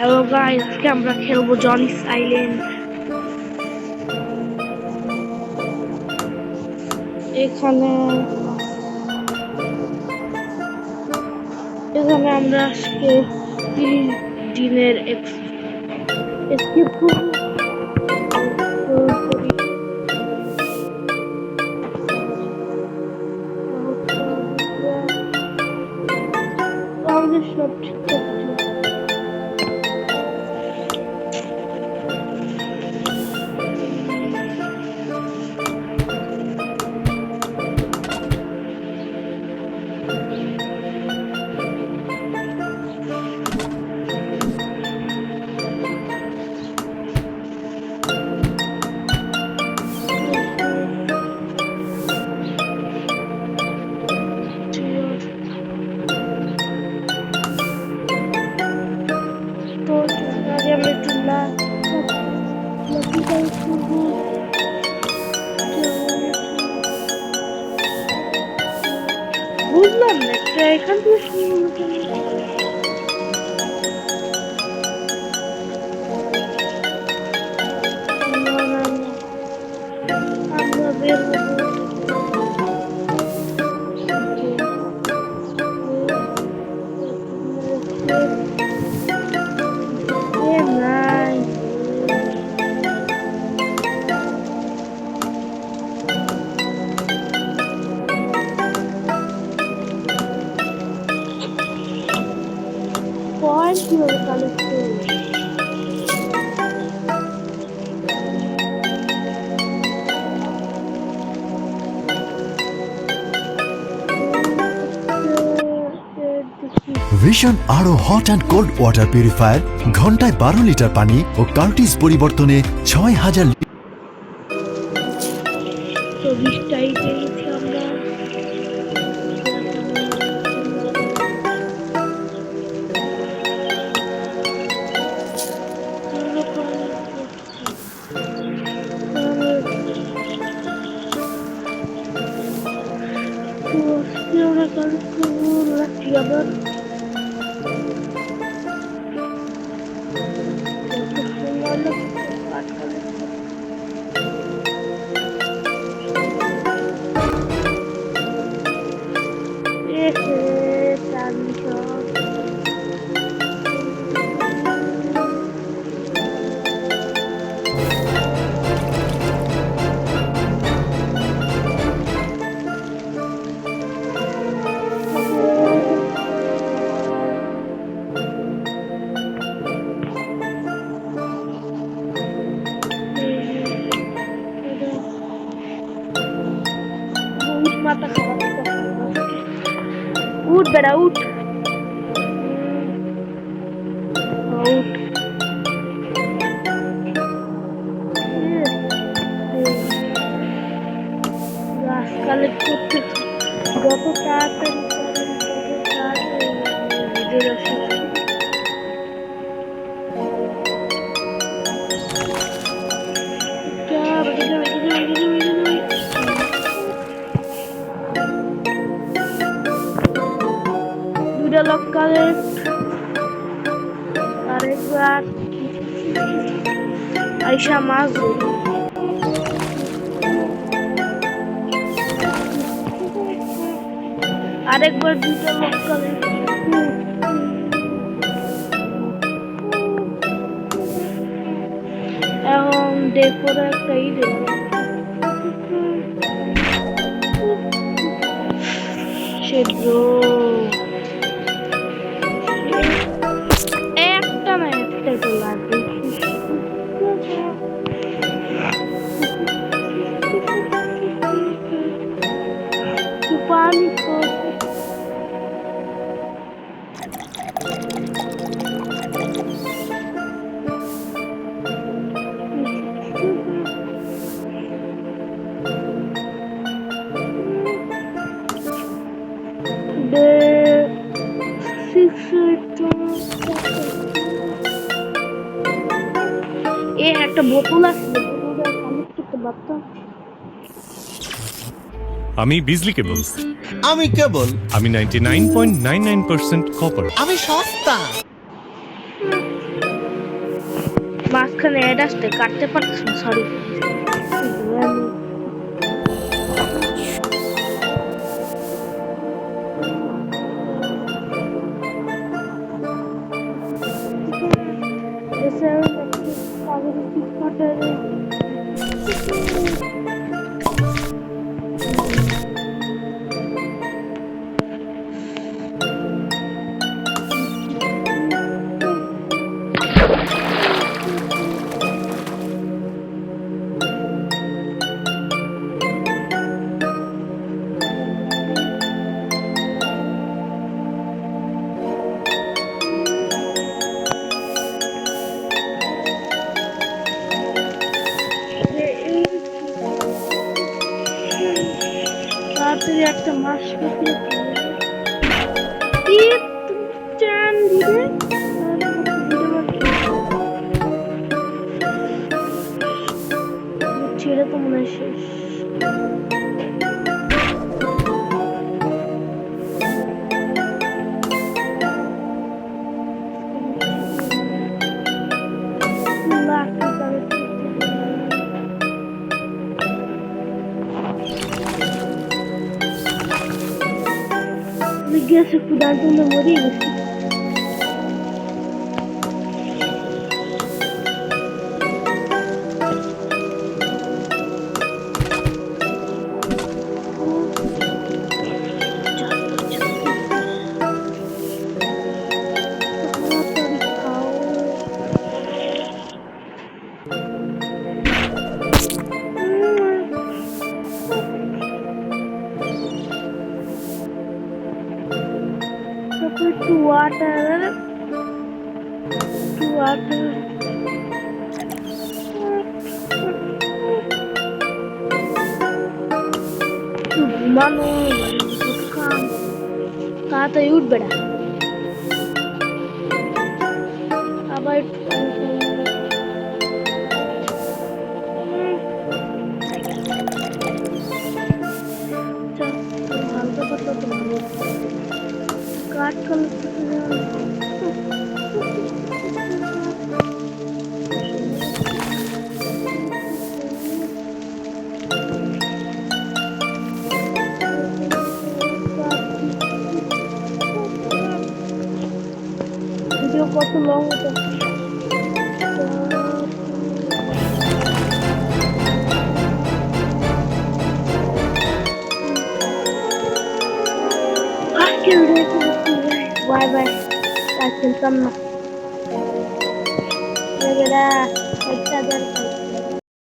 Hello guys, আজকে আমরা খেলবো জনিস আইল্যান্ড। এখানে এখানে আমরা আজকে 30 দিনের এসকেপ করবো। আমাদের সব ঠিকঠাক আছে। তো আগে আমরা একটু বুঝলাম না এখান থেকে আমরা বের হবো। পয়েন্ট কিভাবে কালেক্ট করবো? ভিশন আরো hot and cold water purifier ঘন্টায় 12 লিটার পানি ও কার্টিজ পরিবর্তনে 6000 তো 20টাই পেয়েছি আমরা। আমরা কালেক্ট করবো লাঠি আবার। মাথা খারাপ উঠ বেড়া উঠ উঠ গাছ কালেক্ট করতে যত তাড়াতাড়ি পারেন তত তাড়াতাড়ি ভিডিওটা শেষ কালেক্ট আরেকবার আইসা মাছ ধরি। আরেকবার 2টা লোক কালেক্ট এখন দেখো একটা ইডে সে একটা না একটাই তো লাগবে। পানি একটা বোতল আছে, বোতলটা কানেক্ট করতে পারতাম। আমি বিজলি কেবলস। আমি কেবল। আমি 99.99% কপার। আমি সস্তা। মাঝখানে অ্যাড আসতে কাটতে পারছি না, সরি। তাড়াতাড়ি একটা মাস চান দিবে ছেড়ে তো মনে হয় শেষ। গেছে ক্ষুধার জন্য মরিয়ে গেছে। To water. ঘুমানো তাড়াতাড়ি উঠবে না আবার হালকা পাতলা তো ভালো কাঠ ভিডিও কত লং হতো বাই বাই চিনতাম না